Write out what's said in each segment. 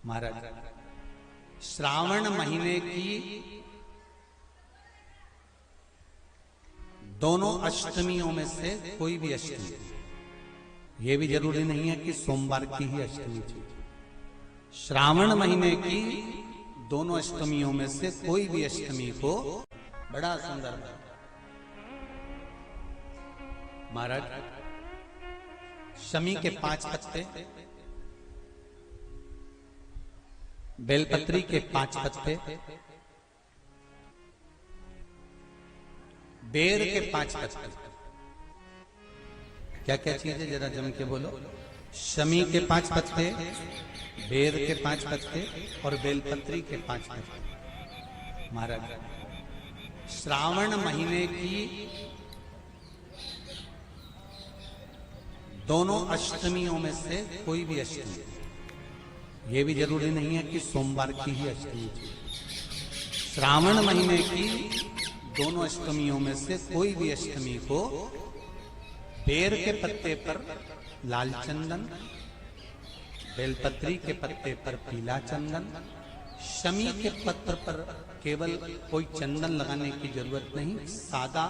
महाराज, श्रावण महीने की दोनों अष्टमियों में से कोई भी अष्टमी, ये भी जरूरी नहीं है कि सोमवार की ही अष्टमी थी। श्रावण महीने की दोनों अष्टमियों में से कोई भी अष्टमी को बड़ा सुंदर महाराज, शमी के 5 पत्ते, बेलपत्री के 5 पत्ते, बेर के 5 पत्ते, क्या क्या चीज है जरा जम के बोलो। शमी के 5 पत्ते, बेर के 5 पत्ते और बेलपत्री के 5 पत्ते। महाराज, श्रावण महीने की दोनों अष्टमियों में से कोई भी अष्टमी, ये भी जरूरी नहीं है कि सोमवार की ही अष्टमी थी। श्रावण महीने की दोनों अष्टमियों में से कोई भी अष्टमी को बेर के पत्ते पर लाल चंदन, बेलपत्री के पत्ते पर पीला चंदन, शमी के पत्र पर केवल कोई चंदन लगाने की जरूरत नहीं, सादा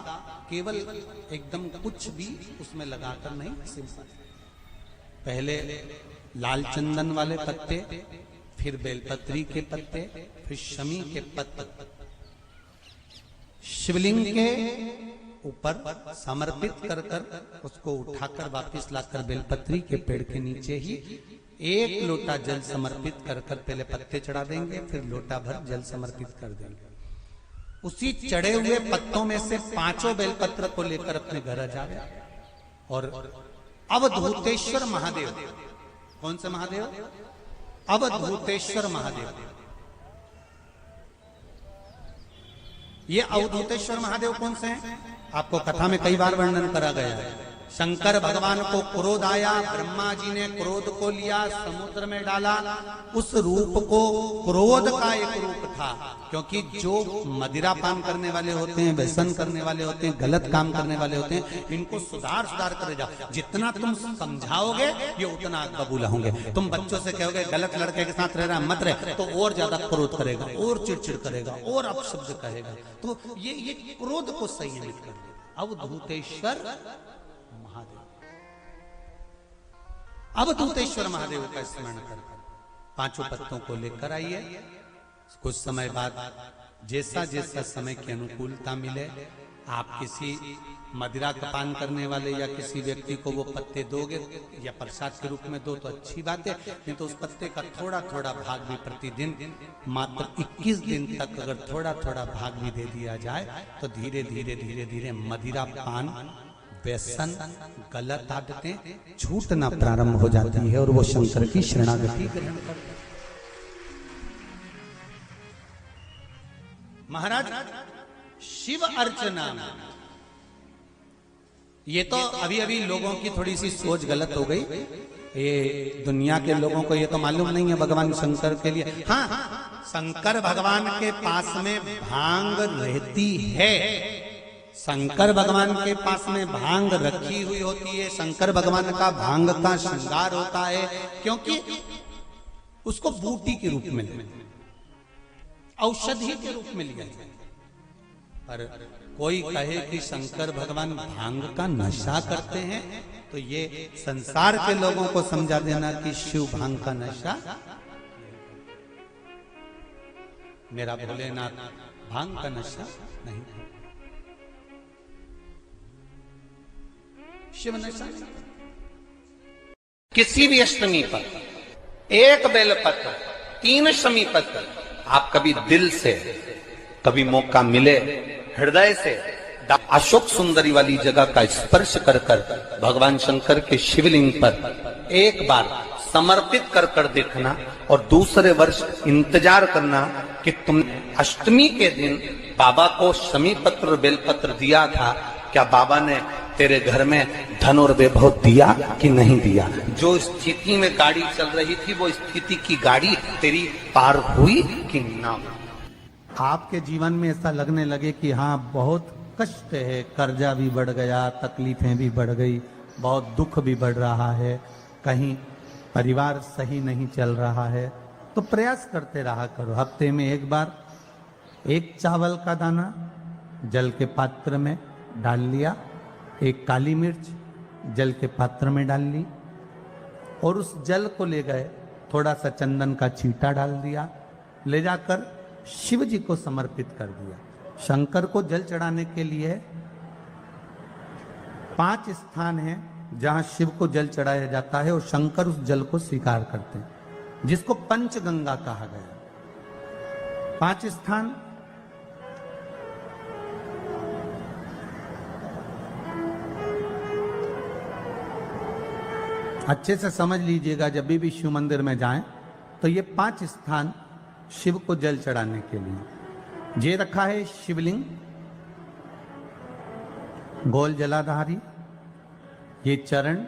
केवल एकदम कुछ भी उसमें लगाकर नहीं, सिंपल पहले लाल चंदन वाले पत्ते, फिर बेलपत्री के पत्ते, फिर शमी के पत्ते शिवलिंग के ऊपर समर्पित कर कर उसको उठाकर वापस लाकर बेलपत्री के पेड़ के नीचे ही 1 लोटा जल समर्पित कर कर पहले पत्ते चढ़ा देंगे, फिर लोटा भर जल समर्पित कर देंगे। उसी चढ़े हुए पत्तों में से 5 बेलपत्र को लेकर अपने घर आ जावे और अवधूतेश्वर महादेव, कौन से महादेव? अवधूतेश्वर महादेव। ये अवधूतेश्वर महादेव कौन से हैं? आपको कथा में कई बार वर्णन करा गया है। शंकर भगवान को क्रोध आया, ब्रह्मा जी ने क्रोध को लिया, समुद्र में डाला। उस रूप को क्रोध का एक रूप था, क्योंकि जो मदिरा पान करने वाले होते हैं, व्यसन करने वाले होते हैं, गलत काम करने वाले होते हैं, इनको सुधार कर जाओ। जितना तुम समझाओगे ये उतना आग बबूला होंगे। तुम बच्चों से कहोगे गलत लड़के के साथ रह रहा मत रहे, तो और ज्यादा क्रोध करेगा, और चिड़चिड़ करेगा, और अपशब्द कहेगा। तो ये क्रोध को संयमित कर देगा। अवधूतेश्वर महादेव, अवधूतेश्वर महादेव का स्मरण कर 5 पत्तों को लेकर आइए। कुछ समय बाद जैसा जैसा समय की अनुकूलता मिले, आप किसी मदिरा का पान करने वाले या किसी व्यक्ति को वो पत्ते दोगे या प्रसाद के रूप में दो तो अच्छी बात है, नहीं तो उस पत्ते का थोड़ा थोड़ा भाग भी प्रतिदिन मात्र 21 दिन तक अगर थोड़ा थोड़ा भाग भी दे दिया जाए तो धीरे धीरे धीरे धीरे मदिरा पान, व्यसन, गलत आदतें छूटना प्रारंभ हो जाती है और वो शंकर की शरणागति ग्रहण करते हैं। महाराज, शिव अर्चना, ये तो अभी अभी लोगों की थोड़ी सी सोच गलत हो गई। ये दुनिया के लोगों को ये तो मालूम नहीं है भगवान शंकर के लिए। हाँ, शंकर भगवान के पास में भांग रहती है, शंकर भगवान के पास में भांग रखी हुई होती है। शंकर भगवान का भांग का श्रृंगार होता है, क्योंकि उसको बूटी के रूप में, औषधि के रूप में लिया जाए। पर कोई कहे कि शंकर भगवान भांग का नशा करते हैं, तो ये संसार के लोगों को समझा देना कि शिव भांग का नशा, मेरा भोलेनाथ भांग का नशा नहीं, शिव नशा। किसी भी अष्टमी पर 1 बेलपत्र, 3 शमी पत्र, आप कभी दिल से, कभी मौका मिले हृदय से अशोक सुंदरी वाली जगह का स्पर्श कर कर भगवान शंकर के शिवलिंग पर एक बार समर्पित कर कर देखना, और दूसरे वर्ष इंतजार करना कि तुमने अष्टमी के दिन बाबा को शमी पत्र और बेलपत्र दिया था, क्या बाबा ने तेरे घर में धन और वैभव दिया कि नहीं दिया। जो स्थिति में गाड़ी चल रही थी वो स्थिति की गाड़ी तेरी पार हुई कि ना। आपके जीवन में ऐसा लगने लगे कि हाँ बहुत कष्ट है, कर्जा भी बढ़ गया, तकलीफें भी बढ़ गई, बहुत दुख भी बढ़ रहा है, कहीं परिवार सही नहीं चल रहा है, तो प्रयास करते रहा करो। हफ्ते में एक बार एक चावल का दाना जल के पात्र में डाल लिया, एक काली मिर्च जल के पात्र में डाल ली, और उस जल को ले गए, थोड़ा सा चंदन का छींटा डाल दिया, ले जाकर शिव जी को समर्पित कर दिया। शंकर को जल चढ़ाने के लिए 5 स्थान हैं जहां शिव को जल चढ़ाया जाता है, और शंकर उस जल को स्वीकार करते हैं, जिसको पंचगंगा कहा गया। 5 स्थान अच्छे से समझ लीजिएगा। जब भी शिव मंदिर में जाएं तो ये 5 स्थान शिव को जल चढ़ाने के लिए ये रखा है। शिवलिंग, गोल जलाधारी, ये चरण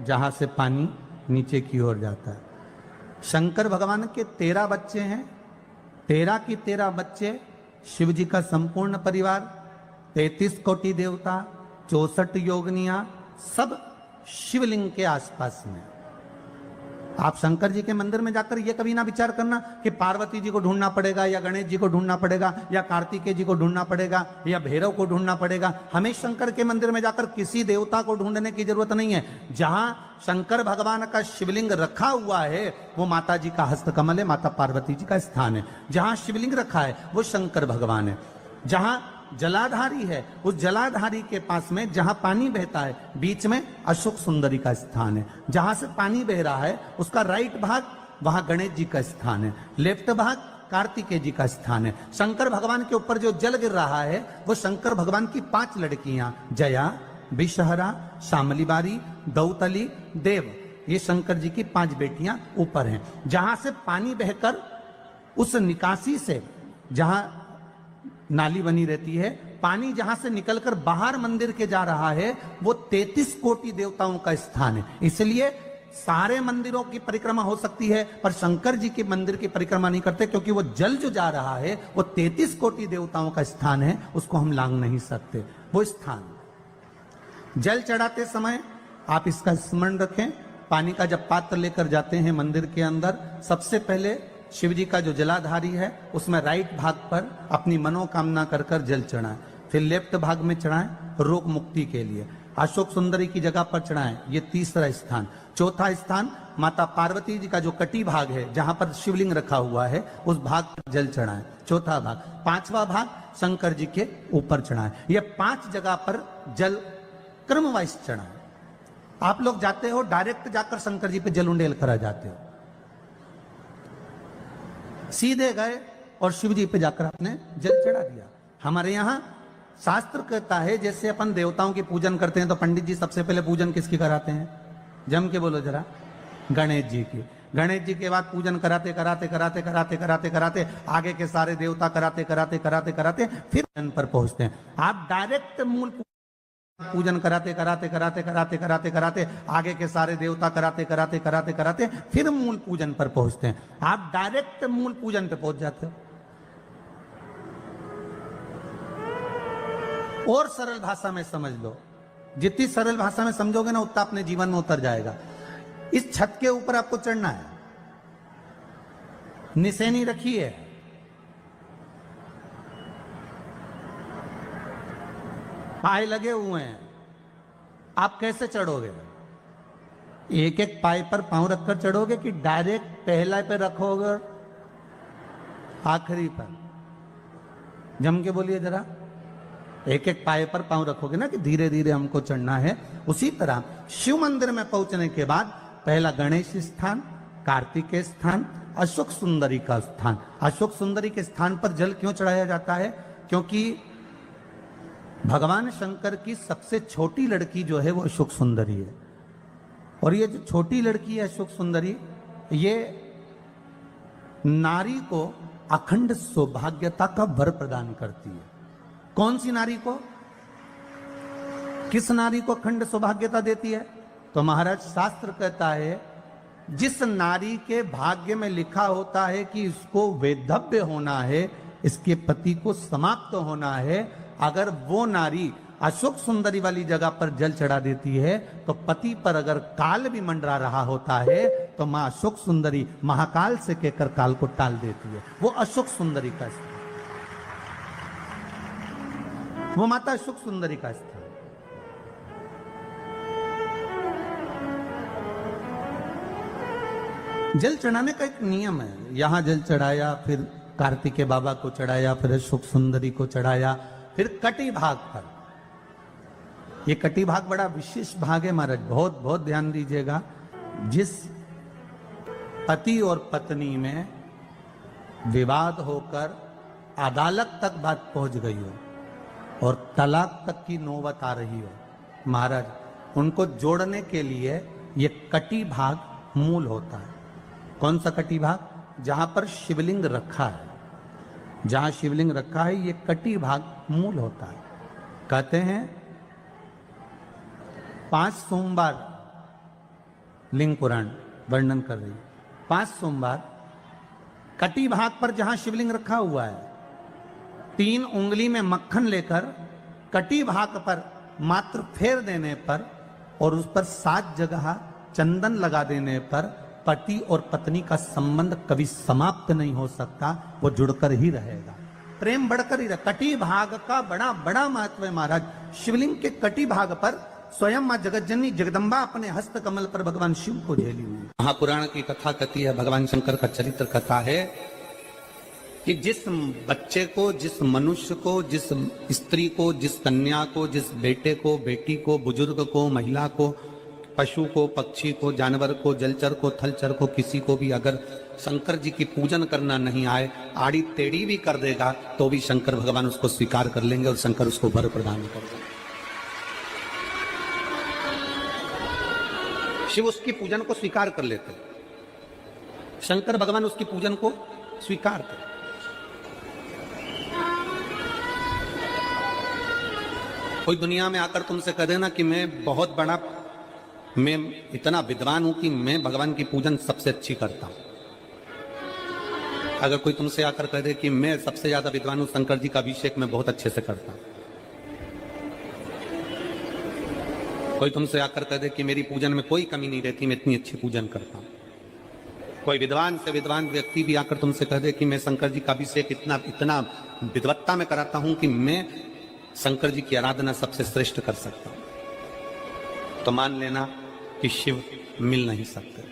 जहां से पानी नीचे की ओर जाता है। शंकर भगवान के 13 बच्चे हैं, 13 की 13 बच्चे, शिव जी का संपूर्ण परिवार, 33 कोटि देवता, 64 योगनियां, सब शिवलिंग के आसपास में। आप शंकर जी के मंदिर में जाकर ये कभी ना विचार करना कि पार्वती जी को ढूंढना पड़ेगा, या गणेश जी को ढूंढना पड़ेगा, या कार्तिकेय जी को ढूंढना पड़ेगा, या भैरव को ढूंढना पड़ेगा। हमें शंकर के मंदिर में जाकर किसी देवता को ढूंढने की जरूरत नहीं है। जहां शंकर भगवान का शिवलिंग रखा हुआ है वो माता जी का हस्तकमल है, माता पार्वती जी का स्थान है। जहां शिवलिंग रखा है वो शंकर भगवान है। जहां जलाधारी है, उस जलाधारी के पास में जहां पानी बहता है, बीच में अशोक सुंदरी का स्थान है। जहां से पानी बह रहा है उसका राइट भाग, वहां गणेश जी का स्थान है, लेफ्ट भाग कार्तिकेय जी का स्थान है। शंकर भगवान के ऊपर जो जल गिर रहा है वो शंकर भगवान की 5 लड़कियां, जया, विषहरा, शामलीबारी, दौतली, देव, ये शंकर जी की 5 बेटियां ऊपर हैं। जहां से पानी बहकर उस निकासी से, जहां नाली बनी रहती है, पानी जहां से निकलकर बाहर मंदिर के जा रहा है वो 33 कोटि देवताओं का स्थान है। इसलिए सारे मंदिरों की परिक्रमा हो सकती है पर शंकर जी के मंदिर की परिक्रमा नहीं करते, क्योंकि वो जल जो जा रहा है वो 33 कोटि देवताओं का स्थान है, उसको हम लांग नहीं सकते। वो स्थान जल चढ़ाते समय आप इसका स्मरण रखें। पानी का जब पात्र लेकर जाते हैं मंदिर के अंदर, सबसे पहले शिव जी का जो जलाधारी है उसमें राइट भाग पर अपनी मनोकामना कर कर जल चढ़ाएं, फिर लेफ्ट भाग में चढ़ाएं रोग मुक्ति के लिए। अशोक सुंदरी की जगह पर चढ़ाएं, ये 3रा स्थान। 4था स्थान माता पार्वती जी का जो कटी भाग है जहां पर शिवलिंग रखा हुआ है उस भाग पर जल चढ़ाएं, 4था भाग। 5वां भाग शंकर जी के ऊपर चढ़ाएं। ये 5 जगह पर जल क्रम वाइज चढ़ाएं। आप लोग जाते हो डायरेक्ट जाकर शंकर जी पे जल उंडेल करा जाते हो, सीधे गए और शिव जी पे जाकर आपने जल चढ़ा दिया। हमारे यहाँ शास्त्र कहता है जैसे अपन देवताओं की पूजन करते हैं तो पंडित जी सबसे पहले पूजन किसकी कराते हैं? जम के बोलो जरा, गणेश जी की। गणेश जी के बाद पूजन कराते कराते कराते कराते कराते कराते आगे के सारे देवता कराते कराते कराते कराते फिर जन पर पहुंचते हैं। आप डायरेक्ट मूल पूजन कराते कराते कराते कराते कराते कराते आगे के सारे देवता कराते कराते कराते कराते फिर मूल पूजन पर पहुंचते हैं। आप डायरेक्ट मूल पूजन पे पहुंच जाते हो। और सरल भाषा में समझ लो, जितनी सरल भाषा में समझोगे ना उतना अपने जीवन में उतर जाएगा। इस छत के ऊपर आपको चढ़ना है, निशानी रखी है, पाए लगे हुए हैं, आप कैसे चढ़ोगे? एक एक पाए पर पांव रखकर चढ़ोगे कि डायरेक्ट पहला पे रखोगे आखिरी पर? जम के बोलिए जरा, एक एक पाए पर पांव रखोगे ना कि धीरे धीरे हमको चढ़ना है। उसी तरह शिव मंदिर में पहुंचने के बाद पहला गणेश स्थान, कार्तिकेय स्थान, अशोक सुंदरी का स्थान। अशोक सुंदरी के स्थान पर जल क्यों चढ़ाया जाता है? क्योंकि भगवान शंकर की सबसे छोटी लड़की जो है वो अशोक सुंदरी है, और ये जो छोटी लड़की है अशोक सुंदरी, ये नारी को अखंड सौभाग्यता का वर प्रदान करती है। कौन सी नारी को? किस नारी को अखंड सौभाग्यता देती है? तो महाराज शास्त्र कहता है जिस नारी के भाग्य में लिखा होता है कि इसको वैधव्य होना है, इसके पति को समाप्त होना है, अगर वो नारी अशोक सुंदरी वाली जगह पर जल चढ़ा देती है, तो पति पर अगर काल भी मंडरा रहा होता है तो मां अशोक सुंदरी महाकाल से कहकर काल को टाल देती है। वो अशोक सुंदरी का स्थान, वो माता अशोक सुंदरी का स्थान। जल चढ़ाने का एक नियम है। यहां जल चढ़ाया, फिर कार्तिकेय बाबा को चढ़ाया, फिर अशोक सुंदरी को चढ़ाया, फिर कटी भाग पर। ये कटी भाग बड़ा विशेष भाग है महाराज, बहुत बहुत ध्यान दीजिएगा। जिस पति और पत्नी में विवाद होकर अदालत तक बात पहुंच गई हो और तलाक तक की नौबत आ रही हो, महाराज उनको जोड़ने के लिए ये कटी भाग मूल होता है। कौन सा कटी भाग? जहां पर शिवलिंग रखा है, जहां शिवलिंग रखा है ये कटी भाग मूल होता है। कहते हैं 5 सोमवार लिंग पुराण वर्णन कर रही है, 5 सोमवार कटी भाग पर जहां शिवलिंग रखा हुआ है, 3 उंगली में मक्खन लेकर कटी भाग पर मात्र फेर देने पर और उस पर 7 जगह चंदन लगा देने पर पति और पत्नी का संबंध कभी समाप्त नहीं हो सकता, वो जुड़कर ही रहेगा, प्रेम बढ़कर ही रहेगा। कटी भाग का बड़ा बड़ा महत्व है महाराज। शिवलिंग के कटी भाग पर स्वयं मां जगतजननी जगदम्बा अपने हस्त कमल पर भगवान शिव को झेली हुई। महापुराण की कथा कहती है, भगवान शंकर का चरित्र कथा है कि जिस बच्चे को, जिस मनुष्य को, जिस स्त्री को, जिस कन्या को, जिस बेटे को, बेटी को, बुजुर्ग को, महिला को, पशु को, पक्षी को, जानवर को, जलचर को, थलचर को, किसी को भी अगर शंकर जी की पूजन करना नहीं आए, आड़ी टेढ़ी भी कर देगा तो भी शंकर भगवान उसको स्वीकार कर लेंगे और शंकर उसको वर प्रदान कर देंगे। शिव उसकी पूजन को स्वीकार कर लेते, शंकर भगवान उसकी पूजन को स्वीकार करते। कोई दुनिया में आकर तुमसे कह देना कि मैं इतना विद्वान हूं कि मैं भगवान की पूजन सबसे अच्छी करता हूं। अगर कोई तुमसे आकर कह दे कि मैं सबसे ज्यादा विद्वान हूं, शंकर जी का अभिषेक मैं बहुत अच्छे से करता हूं। कोई तुमसे आकर कह दे कि मेरी पूजन में कोई कमी नहीं रहती, मैं इतनी अच्छी पूजन करता हूं। कोई विद्वान से विद्वान व्यक्ति भी आकर तुमसे कह दे कि मैं शंकर जी का अभिषेक इतना विद्वत्ता में कराता हूं कि मैं शंकर जी की आराधना सबसे श्रेष्ठ कर सकता हूं, तो मान लेना कि शिव मिल नहीं सकते,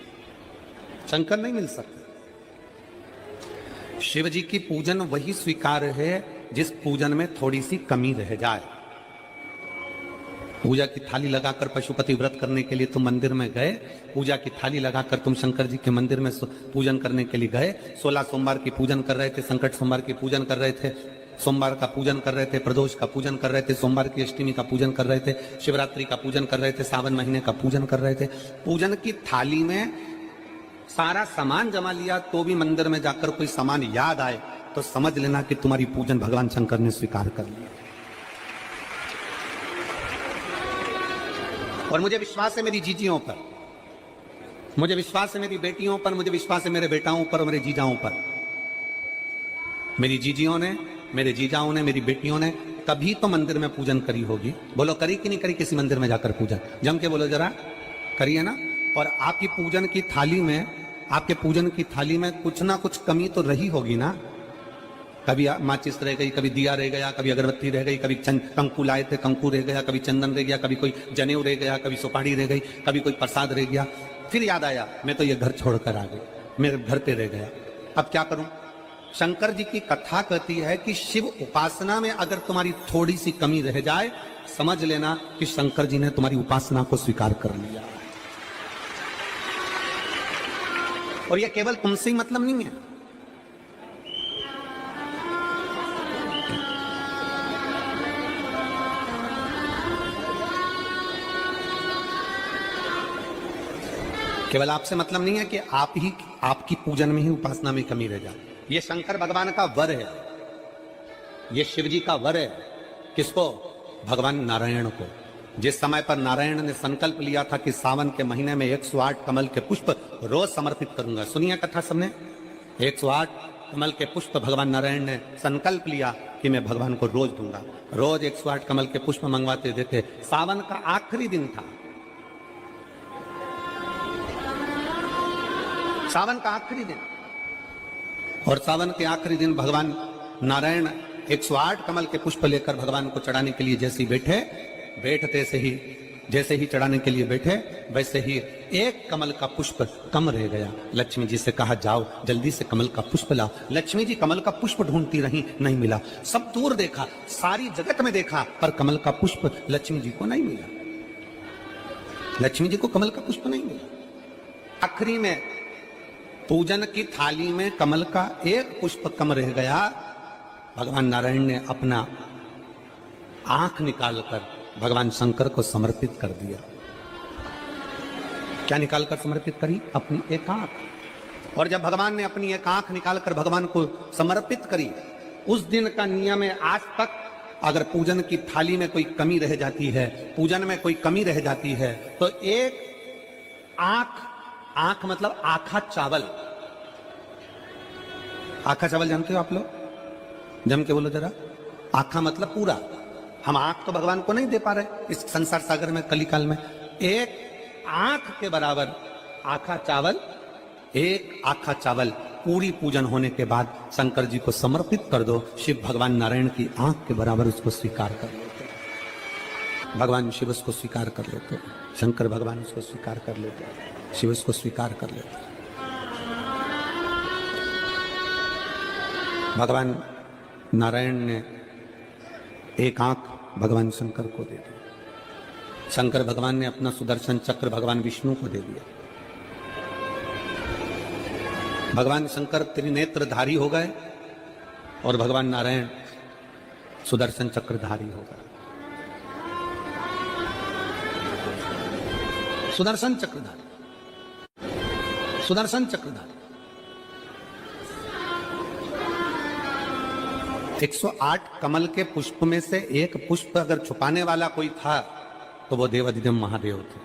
शंकर नहीं मिल सकते। शिव जी की पूजन वही स्वीकार है जिस पूजन में थोड़ी सी कमी रह जाए। पूजा की थाली लगाकर पशुपति व्रत करने के लिए तुम मंदिर में गए, पूजा की थाली लगाकर तुम शंकर जी के मंदिर में पूजन करने के लिए गए, 16 सोमवार की पूजन कर रहे थे, संकट सोमवार की पूजन कर रहे थे, सोमवार का पूजन कर रहे थे, प्रदोष का पूजन कर रहे थे, सोमवार की अष्टमी का पूजन कर रहे थे, शिवरात्रि का पूजन कर रहे थे, सावन महीने का पूजन कर रहे थे। पूजन की थाली में सारा सामान जमा लिया तो भी मंदिर में जाकर कोई सामान याद आए तो समझ लेना कि तुम्हारी पूजन भगवान शंकर ने स्वीकार कर लिया। और मुझे विश्वास है मेरी जीजियों पर, मुझे विश्वास है मेरी बेटियों पर, मुझे विश्वास है मेरे बेटाओं पर और मेरे जीजाओं पर। मेरी जीजियों ने, मेरे जीजाओं ने, मेरी बेटियों ने कभी तो मंदिर में पूजन करी होगी। बोलो करी कि नहीं करी किसी मंदिर में जाकर पूजन? जम के बोलो जरा, करिए ना। और आपकी पूजन की थाली में, आपके पूजन की थाली में कुछ ना कुछ कमी तो रही होगी ना। कभी माचिस रह गई, कभी दिया रह गया, कभी अगरबत्ती रह गई, कभी कंकु लाए थे कंकु रह गया, कभी चंदन रह गया, कभी कोई जनेऊ रह गया, कभी सुपारी रह गई, कभी कोई प्रसाद रह गया। फिर याद आया मैं तो ये घर छोड़कर आ गई, मेरे घर पे रह गया, अब क्या करूं? शंकर जी की कथा कहती है कि शिव उपासना में अगर तुम्हारी थोड़ी सी कमी रह जाए, समझ लेना कि शंकर जी ने तुम्हारी उपासना को स्वीकार कर लिया। और यह केवल तुमसे ही मतलब नहीं है, केवल आपसे मतलब नहीं है कि आपकी पूजन में ही, उपासना में कमी रह जाए। ये शंकर भगवान का वर है, ये शिव जी का वर है। किसको? भगवान नारायण को। जिस समय पर नारायण ने संकल्प लिया था कि सावन के महीने में 108 कमल के पुष्प रोज समर्पित करूंगा, सुनिए कथा सबने। 108 कमल के पुष्प भगवान नारायण ने संकल्प लिया कि कि मैं भगवान को रोज दूंगा। रोज 108 कमल के पुष्प मंगवाते देते। सावन का आखिरी दिन था, सावन का आखिरी दिन, और सावन के आखिरी दिन भगवान नारायण 108 कमल के पुष्प लेकर भगवान को चढ़ाने के लिए जैसे ही बैठते से ही जैसे ही चढ़ाने के लिए बैठे वैसे ही एक कमल का पुष्प कम रह गया। लक्ष्मी जी से कहा जाओ जल्दी से कमल का पुष्प लाओ। लक्ष्मी जी कमल का पुष्प ढूंढती रही, नहीं मिला। सब दूर देखा, सारी जगत में देखा, पर कमल का पुष्प लक्ष्मी जी को नहीं मिला। लक्ष्मी जी को कमल का पुष्प नहीं मिला। आखिरी में पूजन की थाली में कमल का एक पुष्प कम रह गया। भगवान नारायण ने अपना आंख निकालकर भगवान शंकर को समर्पित कर दिया। क्या निकालकर समर्पित करी? अपनी एक आंख। और जब भगवान ने अपनी एक आंख निकालकर भगवान को समर्पित करी, उस दिन का नियम है आज तक अगर पूजन की थाली में कोई कमी रह जाती है, पूजन में कोई कमी रह जाती है, तो एक आंख मतलब आखा चावल। आखा चावल जानते हो आप लोग? जम के बोलो जरा। आखा मतलब पूरा। हम आंख तो भगवान को नहीं दे पा रहे इस संसार सागर में, कलिकाल में। एक आंख के बराबर आखा चावल, एक आखा चावल पूरी पूजन होने के बाद शंकर जी को समर्पित कर दो। शिव भगवान नारायण की आंख के बराबर उसको स्वीकार कर लेते, भगवान शिव उसको स्वीकार कर लेते, शंकर भगवान उसको स्वीकार कर लेते, शिव उसको स्वीकार कर लेते। भगवान नारायण ने एक आंख भगवान शंकर को दे दी। शंकर भगवान ने अपना सुदर्शन चक्र भगवान विष्णु को दे दिया। भगवान शंकर त्रिनेत्रधारी हो गए और भगवान नारायण सुदर्शन चक्रधारी हो गए। सुदर्शन चक्रधारी, सुदर्शन चक्रधारी। 108 कमल के पुष्प में से एक पुष्प अगर छुपाने वाला कोई था तो वो देवाधिदेव महादेव थे।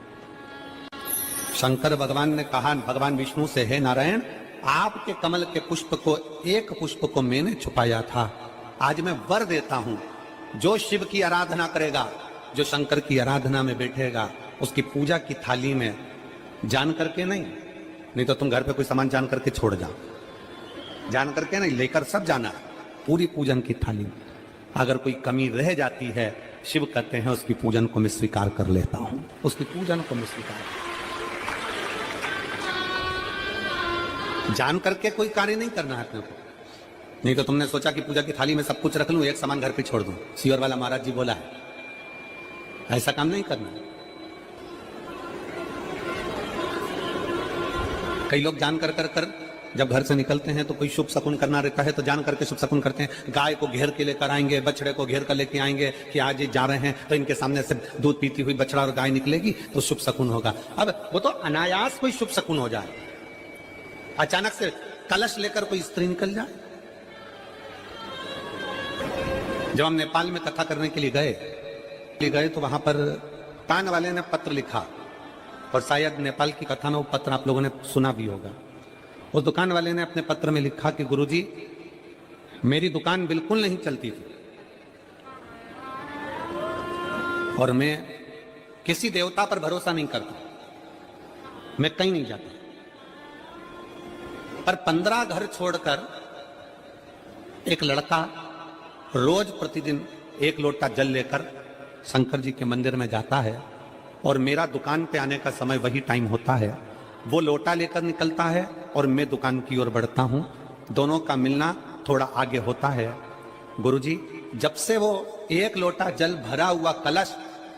शंकर भगवान ने कहा भगवान विष्णु से, हे नारायण, आपके कमल के पुष्प को, एक पुष्प को मैंने छुपाया था। आज मैं वर देता हूं, जो शिव की आराधना करेगा, जो शंकर की आराधना में बैठेगा, उसकी पूजा की थाली में जान करके नहीं तो तुम घर पे कोई सामान जान करके छोड़ जाओ, जान करके नहीं, लेकर सब जाना। पूरी पूजन की थाली में अगर कोई कमी रह जाती है, शिव कहते हैं उसकी पूजन को मैं स्वीकार कर लेता हूं, उसकी पूजन को मैं स्वीकार। जान करके कोई कार्य नहीं करना है अपने को। नहीं तो तुमने सोचा कि पूजा की थाली में सब कुछ रख लूं, एक सामान घर पे छोड़ दूं। सियोर वाला महाराज जी बोला है, ऐसा काम नहीं करना। कई लोग जान कर जब घर से निकलते हैं तो कोई शुभ शकुन करना रहता है तो जान करके शुभ शकुन करते हैं। गाय को घेर के लेकर आएंगे, बछड़े को घेर कर लेके आएंगे कि आज ये जा रहे हैं तो इनके सामने से दूध पीती हुई बछड़ा और गाय निकलेगी तो शुभ शकुन होगा। अब वो तो अनायास कोई शुभ शकुन हो जाए, अचानक से कलश लेकर कोई स्त्री निकल जाए। जब हम नेपाल में कथा करने के लिए गए तो वहां पर कान वाले ने पत्र लिखा, और शायद नेपाल की कथा में वो पत्र आप लोगों ने सुना भी होगा। उस दुकान वाले ने अपने पत्र में लिखा कि गुरुजी, मेरी दुकान बिल्कुल नहीं चलती थी और मैं किसी देवता पर भरोसा नहीं करता, मैं कहीं नहीं जाता, पर 15 घर छोड़कर एक लड़का रोज प्रतिदिन 1 लोटा जल लेकर शंकर जी के मंदिर में जाता है और मेरा दुकान पे आने का समय वही टाइम होता है। वो लोटा लेकर निकलता है और मैं दुकान की ओर बढ़ता हूं, दोनों का मिलना थोड़ा आगे होता है। गुरुजी, जब से वो 1 लोटा जल भरा हुआ कलश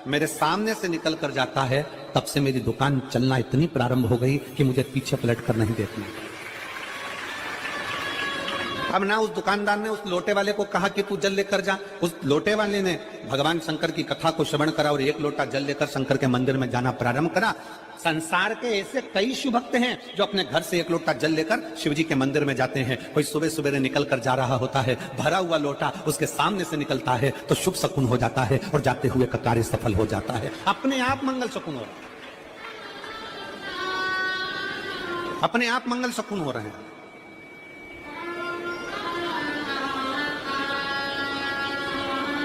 मेरे सामने से निकल कर जाता है, तब से मेरी दुकान चलना इतनी प्रारंभ हो गई कि मुझे पीछे पलट कर नहीं देखना। अब ना उस दुकानदार ने उस लोटे वाले को कहा कि तू जल लेकर जा, उस लोटे वाले ने भगवान शंकर की कथा को श्रवण करा और 1 लोटा जल लेकर शंकर के मंदिर में जाना प्रारंभ करा। संसार के ऐसे कई शिव भक्त हैं जो अपने घर से 1 लोटा जल लेकर शिव जी के मंदिर में जाते हैं। कोई सुबह सुबह निकल कर जा रहा होता है, भरा हुआ लोटा उसके सामने से निकलता है तो शुभ शकुन हो जाता है और जाते हुए का कार्य सफल हो जाता है। अपने आप मंगल शकुन हो रहा है, अपने आप मंगल शकुन हो रहे हैं।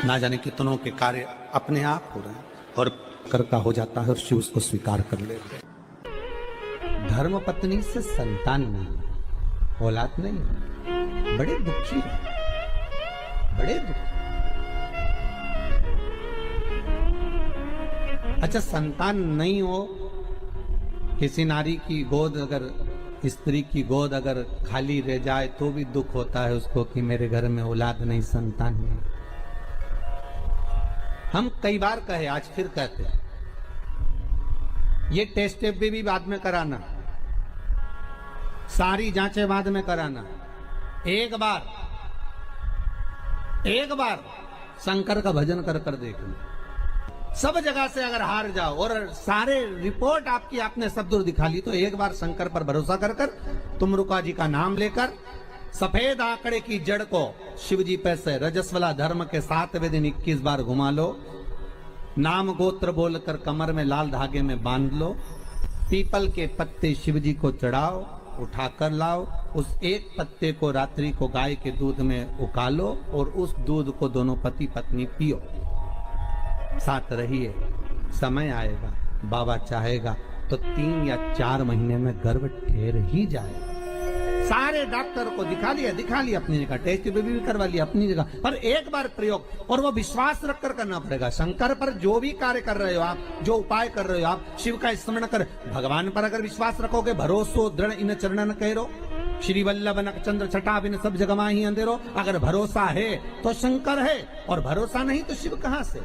ना जाने कितनों के कार्य अपने आप हो रहे हैं और कर का हो जाता है और शिव उसको स्वीकार कर लेते हैं। धर्म पत्नी से संतान नहीं, औलाद नहीं, बड़े दुखी है, बड़े दुखी। अच्छा, संतान नहीं हो, किसी नारी की गोद अगर, स्त्री की गोद अगर खाली रह जाए तो भी दुख होता है उसको कि मेरे घर में औलाद नहीं, संतान नहीं। हम कई बार कहे, आज फिर कहते हैं, ये टेस्ट भी बाद में कराना, सारी जांचें बाद में कराना। एक बार शंकर का भजन कर कर देखना। सब जगह से अगर हार जाओ और सारे रिपोर्ट आपकी आपने सब दूर दिखा ली, तो एक बार शंकर पर भरोसा कर कर तुमरुका जी का नाम लेकर सफेद आंकड़े की जड़ को शिव जी पे से रजस्वला धर्म के 7वें दिन 21 बार घुमा लो। नाम गोत्र बोलकर कमर में लाल धागे में बांध लो। पीपल के पत्ते शिव जी को चढ़ाओ, उठाकर लाओ। उस एक पत्ते को रात्रि को गाय के दूध में उकालो और उस दूध को दोनों पति पत्नी पियो। साथ रहिए, समय आएगा, बाबा चाहेगा तो 3 या 4 महीने में गर्भ ठहर ही जाएगा। सारे डॉक्टर को दिखा लिया अपनी जगह, टेस्ट भी करवा लिया अपनी जगह, पर एक बार प्रयोग, और वो विश्वास रखकर करना पड़ेगा। शंकर पर जो भी कार्य कर रहे हो आप, जो उपाय कर रहे हो आप, शिव का स्मरण कर, भगवान पर अगर विश्वास रखोगे, भरोसो दृढ़ इन चरणन कहो, श्री वल्लभ नख चंद्र छटा बिन सब जगमा ही अंधेरो। अगर भरोसा है तो शंकर है, और भरोसा नहीं तो शिव कहां से।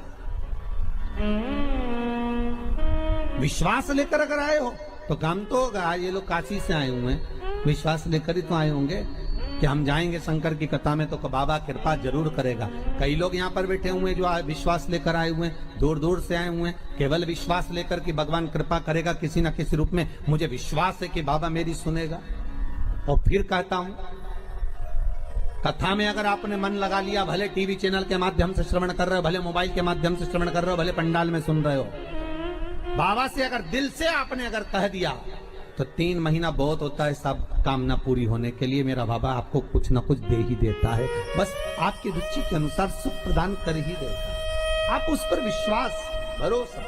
विश्वास लेकर अगर आए हो तो काम तो होगा। ये लोग काशी से आए हुए हैं, विश्वास लेकर ही तो आए होंगे कि हम जाएंगे शंकर की कथा में तो बाबा कृपा जरूर करेगा। कई लोग यहाँ पर बैठे हुए हैं जो विश्वास लेकर आए हुए हैं, दूर दूर से आए हुए हैं, केवल विश्वास लेकर कि भगवान कृपा करेगा किसी न किसी रूप में। मुझे विश्वास है कि बाबा मेरी सुनेगा। और फिर कहता हूं, कथा में अगर आपने मन लगा लिया, भले टीवी चैनल के माध्यम से श्रवण कर रहे हो, भले मोबाइल के माध्यम से श्रवण कर रहे हो, भले पंडाल में सुन रहे हो, बाबा से अगर दिल से आपने अगर कह दिया तो 3 महीना बहुत होता है सब कामना पूरी होने के लिए। मेरा बाबा आपको कुछ न कुछ दे ही देता है, बस आपकी रुचि के अनुसार सुख प्रदान कर ही देता है। आप उस पर विश्वास, भरोसा